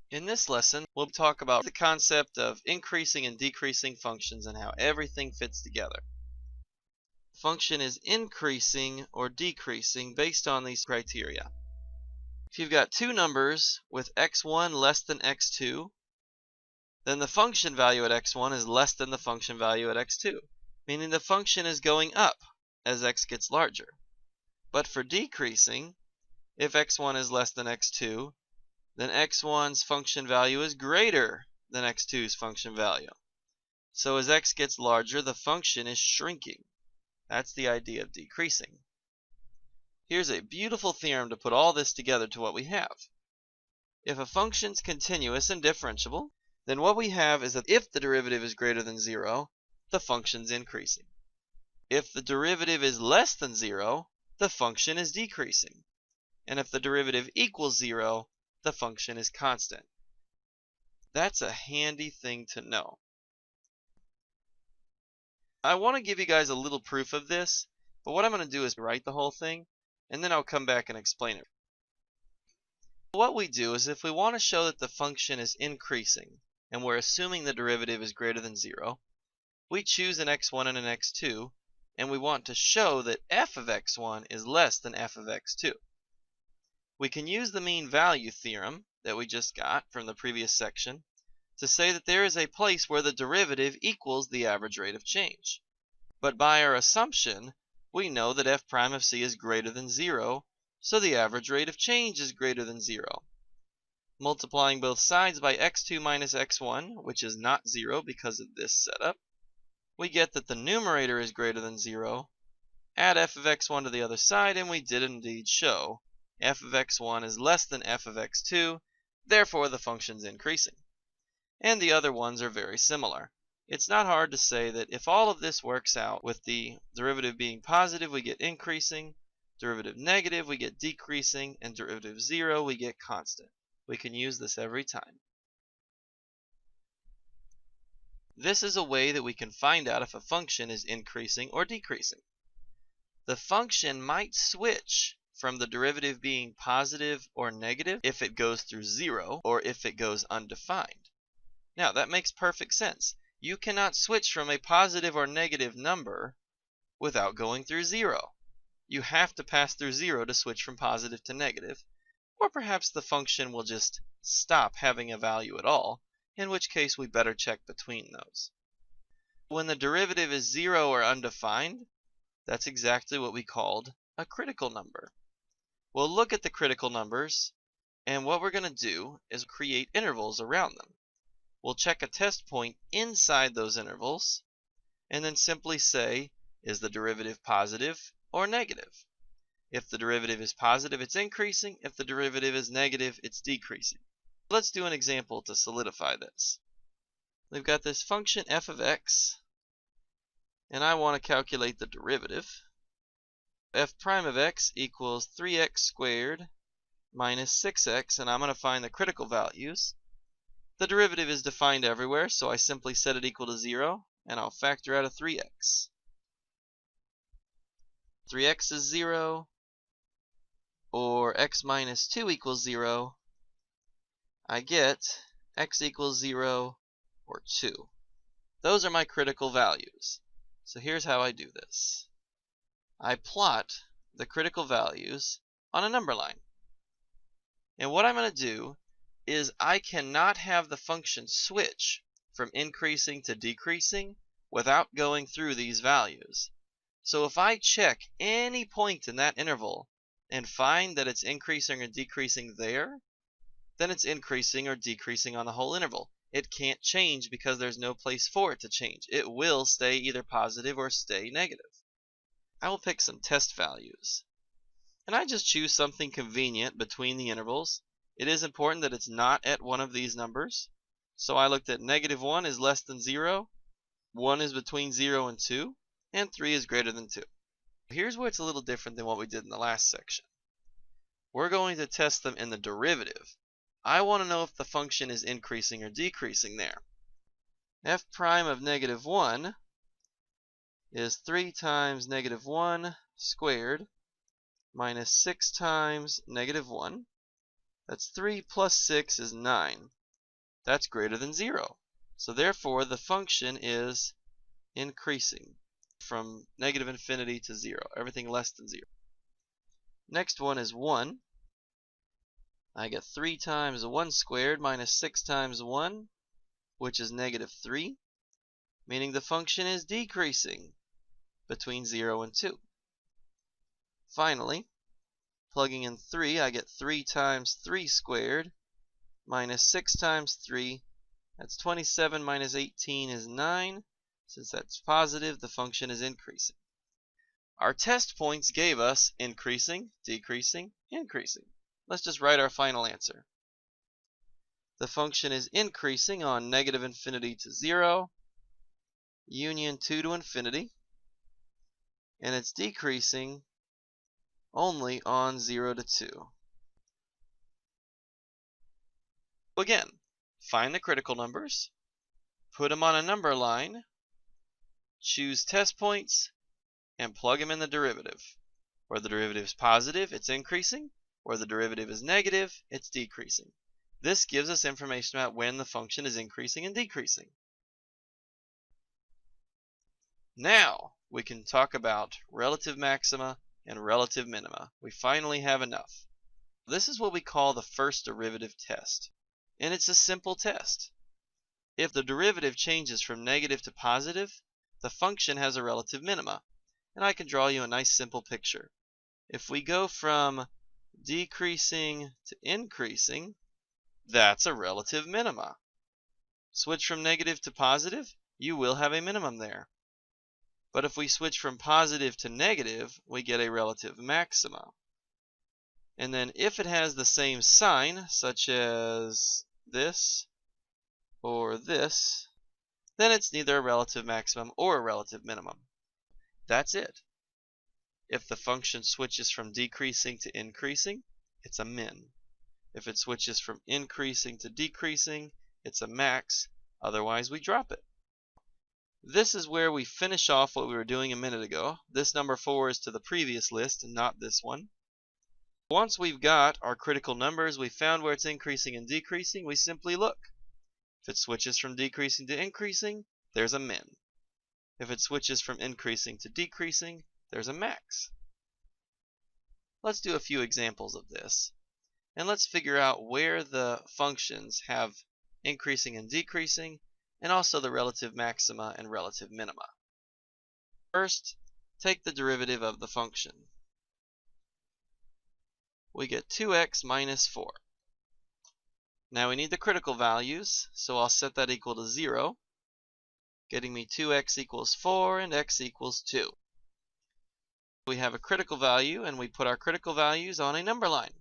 In this lesson, we'll talk about the concept of increasing and decreasing functions and how everything fits together. Function is increasing or decreasing based on these criteria. If you've got two numbers with x1 less than x2, then the function value at x1 is less than the function value at x2, meaning the function is going up as x gets larger. But for decreasing, if x1 is less than x2, then x1's function value is greater than x2's function value. So as x gets larger, the function is shrinking. That's the idea of decreasing. Here's a beautiful theorem to put all this together to what we have. If a function's continuous and differentiable, then what we have is that if the derivative is greater than 0, the function's increasing. If the derivative is less than 0, the function is decreasing. And if the derivative equals 0, the function is constant. That's a handy thing to know. I want to give you guys a little proof of this, but what I'm going to do is write the whole thing, and then I'll come back and explain it. What we do is if we want to show that the function is increasing, and we're assuming the derivative is greater than 0, we choose an x1 and an x2, and we want to show that f of x1 is less than f of x2. We can use the mean value theorem that we just got from the previous section to say that there is a place where the derivative equals the average rate of change. But by our assumption, we know that f prime of c is greater than 0, so the average rate of change is greater than 0. Multiplying both sides by x2 minus x1, which is not 0 because of this setup, we get that the numerator is greater than 0. Add f of x1 to the other side, and we did indeed show f of x1 is less than f of x2, therefore the function's increasing. And the other ones are very similar. It's not hard to say that if all of this works out, with the derivative being positive, we get increasing, derivative negative, we get decreasing, and derivative 0, we get constant. We can use this every time. This is a way that we can find out if a function is increasing or decreasing. The function might switch from the derivative being positive or negative if it goes through 0 or if it goes undefined. Now that makes perfect sense. You cannot switch from a positive or negative number without going through 0. You have to pass through 0 to switch from positive to negative, or perhaps the function will just stop having a value at all, in which case we better check between those. When the derivative is 0 or undefined, that's exactly what we called a critical number. We'll look at the critical numbers, and what we're going to do is create intervals around them. We'll check a test point inside those intervals, and then simply say, is the derivative positive or negative? If the derivative is positive, it's increasing. If the derivative is negative, it's decreasing. Let's do an example to solidify this. We've got this function f of x, and I want to calculate the derivative. F prime of x equals 3x squared minus 6x, and I'm going to find the critical values. The derivative is defined everywhere, so I simply set it equal to 0, and I'll factor out a 3x. 3x is 0, or x minus 2 equals 0. I get x equals 0 or 2. Those are my critical values. So here's how I do this. I plot the critical values on a number line. And what I'm going to do is I cannot have the function switch from increasing to decreasing without going through these values. So if I check any point in that interval and find that it's increasing or decreasing there, then it's increasing or decreasing on the whole interval. It can't change because there's no place for it to change. It will stay either positive or stay negative. I will pick some test values. And I just choose something convenient between the intervals. It is important that it's not at one of these numbers. So I looked at -1 is less than 0, 1 is between 0 and 2, and 3 is greater than 2. Here's where it's a little different than what we did in the last section. We're going to test them in the derivative. I want to know if the function is increasing or decreasing there. F prime of -1 is 3 times -1 squared minus 6 times -1. That's 3 plus 6 is 9. that's greater than 0. So therefore, the function is increasing from negative infinity to 0, everything less than 0. Next one is 1. I get 3 times 1 squared minus 6 times 1, which is negative 3, meaning the function is decreasing between 0 and 2. Finally, plugging in 3, I get 3 times 3 squared minus 6 times 3. That's 27 minus 18 is 9. Since that's positive, the function is increasing. Our test points gave us increasing, decreasing, increasing. Let's just write our final answer. The function is increasing on negative infinity to 0, union 2 to infinity, and it's decreasing only on 0 to 2. Again, find the critical numbers, put them on a number line, choose test points, and plug them in the derivative. Where the derivative is positive, it's increasing. Where the derivative is negative, it's decreasing. This gives us information about when the function is increasing and decreasing. Now we can talk about relative maxima and relative minima. We finally have enough. This is what we call the first derivative test. And it's a simple test. If the derivative changes from negative to positive, the function has a relative minima. And I can draw you a nice simple picture. If we go from decreasing to increasing, that's a relative minima. Switch from negative to positive, you will have a minimum there. But if we switch from positive to negative, we get a relative maxima. And then if it has the same sign, such as this or this, then it's neither a relative maximum or a relative minimum. That's it. If the function switches from decreasing to increasing, it's a min. If it switches from increasing to decreasing, it's a max. Otherwise, we drop it. This is where we finish off what we were doing a minute ago. This number 4 is to the previous list and not this one. Once we've got our critical numbers, we found where it's increasing and decreasing, we simply look. If it switches from decreasing to increasing, there's a min. If it switches from increasing to decreasing, there's a max. Let's do a few examples of this. And let's figure out where the functions have increasing and decreasing, and also the relative maxima and relative minima. First, take the derivative of the function. We get 2x minus 4. Now we need the critical values, so I'll set that equal to 0, getting me 2x equals 4 and x equals 2. We have a critical value, and we put our critical values on a number line.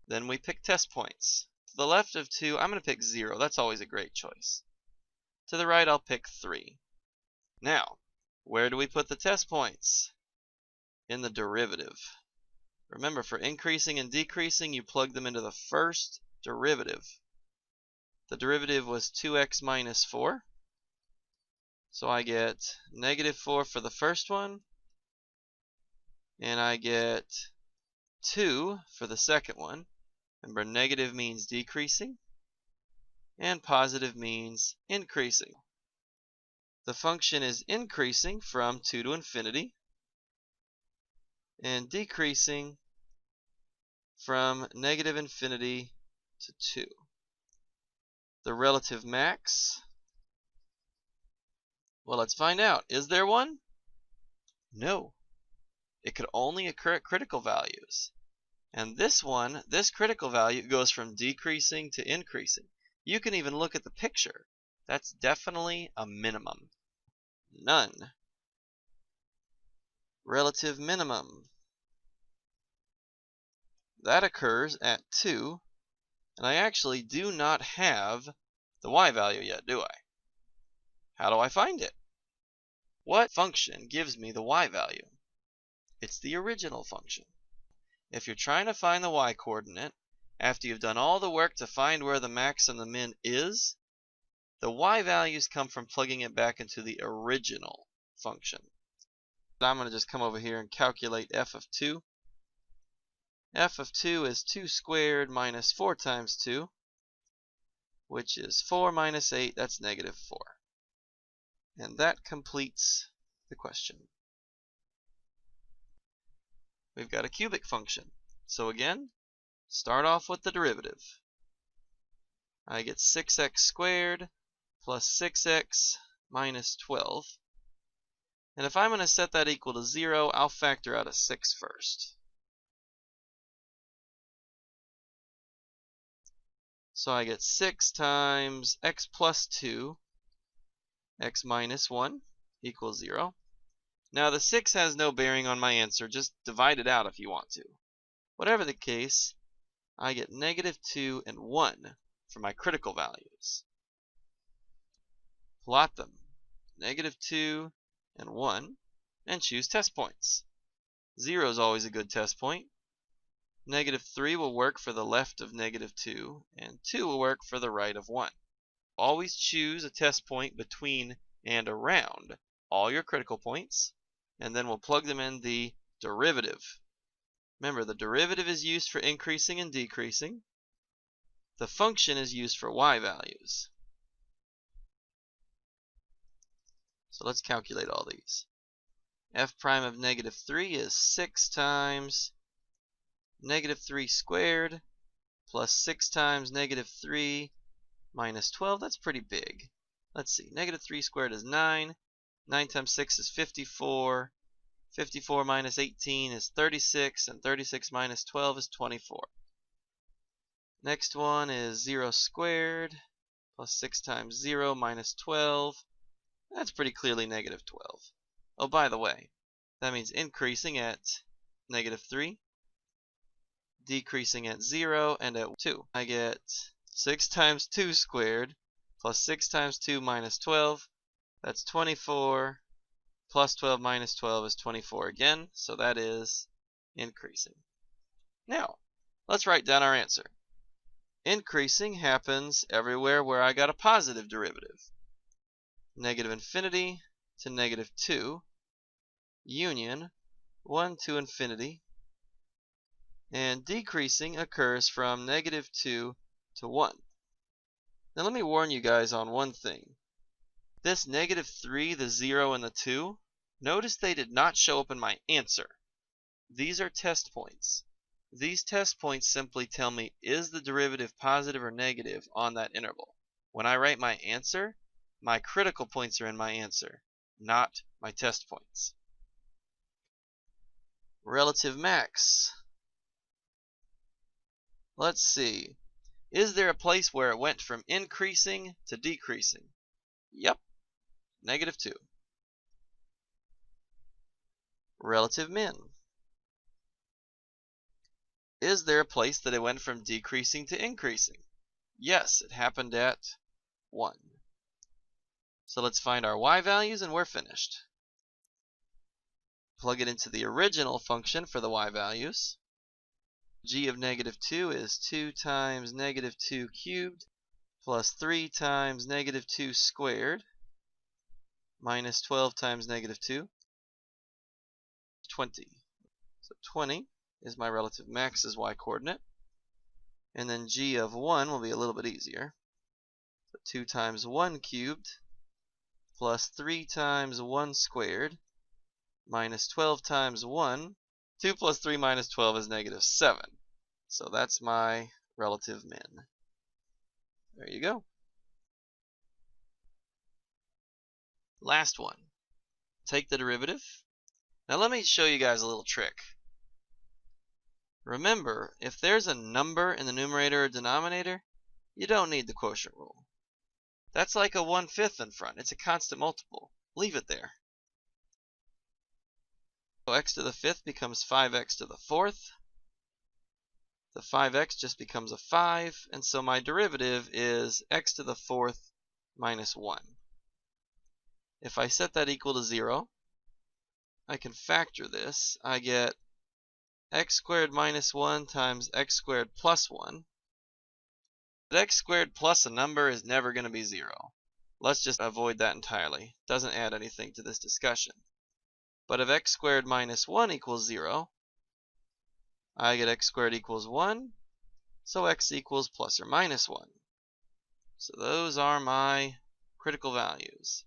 Then we pick test points. To the left of 2, I'm going to pick 0. That's always a great choice. To the right, I'll pick 3. Now, where do we put the test points? In the derivative. Remember, for increasing and decreasing, you plug them into the first derivative. The derivative was 2x minus 4. So I get negative 4 for the first one, and I get 2 for the second one. Remember, negative means decreasing, and positive means increasing. The function is increasing from 2 to infinity, and decreasing from negative infinity to 2. The relative max, well, let's find out. Is there one? No. It could only occur at critical values. And this one, this critical value, goes from decreasing to increasing. You can even look at the picture. That's definitely a minimum. None. Relative minimum. That occurs at 2, and I actually do not have the y value yet, do I? How do I find it? What function gives me the y value? It's the original function. If you're trying to find the y-coordinate, after you've done all the work to find where the max and the min is, the y values come from plugging it back into the original function. I'm going to just come over here and calculate f of 2. F of 2 is 2 squared minus 4 times 2. which is 4 minus 8, that's negative 4. And that completes the question. We've got a cubic function. So again, start off with the derivative. I get 6x squared plus 6x minus 12. And if I'm going to set that equal to 0, I'll factor out a 6 first. So I get 6 times x plus 2, x minus 1 equals 0. Now the 6 has no bearing on my answer, just divide it out if you want to. Whatever the case, I get negative 2 and 1 for my critical values. Plot them, negative 2 and 1, and choose test points. 0 is always a good test point. Negative 3 will work for the left of negative 2, and 2 will work for the right of 1. Always choose a test point between and around all your critical points, and then we'll plug them in the derivative. Remember, the derivative is used for increasing and decreasing. The function is used for y values. So let's calculate all these. F prime of negative 3 is 6 times negative 3 squared plus 6 times negative 3 minus 12. That's pretty big. Let's see. Negative 3 squared is 9. 9 times 6 is 54. 54 minus 18 is 36. And 36 minus 12 is 24. Next one is 0 squared plus 6 times 0 minus 12. That's pretty clearly negative 12. Oh, by the way, that means increasing at negative 3, decreasing at 0, and at 2. I get 6 times 2 squared plus 6 times 2 minus 12. That's 24. Plus 12 minus 12 is 24 again, so that is increasing. Now, let's write down our answer. Increasing happens everywhere where I got a positive derivative. Negative infinity to negative 2, union 1 to infinity, and decreasing occurs from negative 2 to 1. Now let me warn you guys on one thing. This negative 3, the 0, and the 2, notice they did not show up in my answer. These are test points. These test points simply tell me, is the derivative positive or negative on that interval? When I write my answer, my critical points are in my answer, not my test points. Relative max. Let's see. Is there a place where it went from increasing to decreasing? Yep. Negative 2. Relative min. Is there a place that it went from decreasing to increasing? Yes, it happened at 1. So let's find our y values and we're finished. Plug it into the original function for the y values. G of negative 2 is 2 times negative 2 cubed plus 3 times negative 2 squared minus 12 times negative 2, 20. So 20 is my relative max's y-coordinate. And then g of 1 will be a little bit easier. So 2 times 1 cubed plus 3 times 1 squared minus 12 times 1. 2 plus 3 minus 12 is negative 7. So that's my relative min. There you go. Last one. Take the derivative. Now let me show you guys a little trick. Remember, if there's a number in the numerator or denominator, you don't need the quotient rule. That's like a 1/5 in front. It's a constant multiple. Leave it there. So x to the 5th becomes 5x to the 4th. The 5x just becomes a 5, and so my derivative is x to the 4th minus 1. If I set that equal to 0, I can factor this. I get x squared minus 1 times x squared plus 1. But x squared plus a number is never going to be 0. Let's just avoid that entirely. Doesn't add anything to this discussion. But if x squared minus 1 equals 0, I get x squared equals 1, so x equals plus or minus 1. So those are my critical values.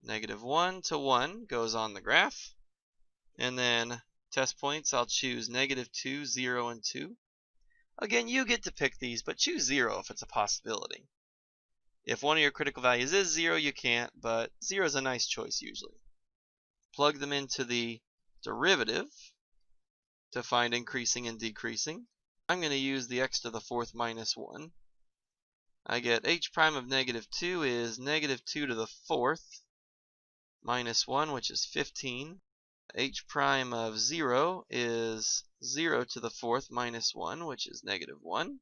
-1 to 1 goes on the graph. And then test points, I'll choose -2, 0, and 2. Again, you get to pick these, but choose 0 if it's a possibility. If one of your critical values is 0, you can't, but 0 is a nice choice usually. Plug them into the derivative to find increasing and decreasing. I'm going to use the x to the 4th minus 1. I get h prime of -2 is -2 to the 4th minus 1, which is 15. H prime of 0 is 0 to the 4th minus 1, which is -1.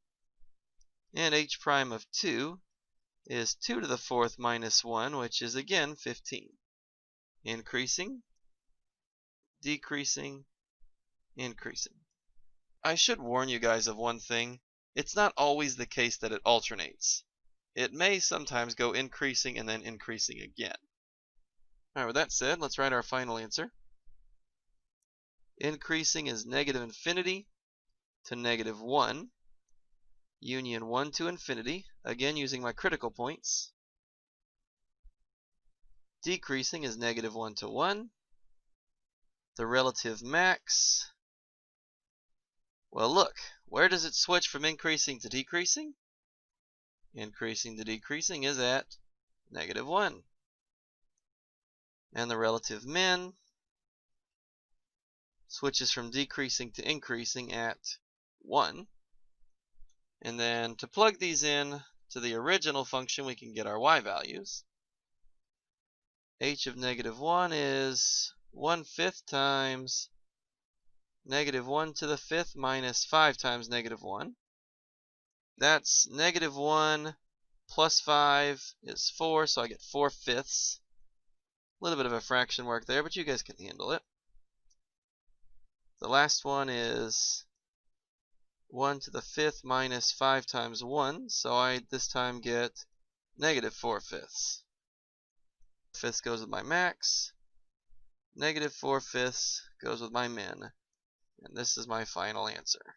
And h prime of 2 is 2 to the 4th minus 1, which is again 15. Increasing, decreasing, increasing. I should warn you guys of one thing. It's not always the case that it alternates. It may sometimes go increasing and then increasing again. Alright, with that said, let's write our final answer. Increasing is -infinity to -1, union 1 to infinity, again using my critical points. Decreasing is -1 to 1. The relative max, well look, where does it switch from increasing to decreasing? Increasing to decreasing is at -1. And the relative min switches from decreasing to increasing at 1. And then to plug these in to the original function, we can get our y values. H of -1 is 1/5 times -1 to the 5th minus 5 times -1. That's -1 plus 5 is 4, so I get 4/5. A little bit of a fraction work there, but you guys can handle it. The last one is 1 to the 5th minus 5 times 1, so I this time get -4/5. 5/5 goes with my max, -4/5 goes with my min, and this is my final answer.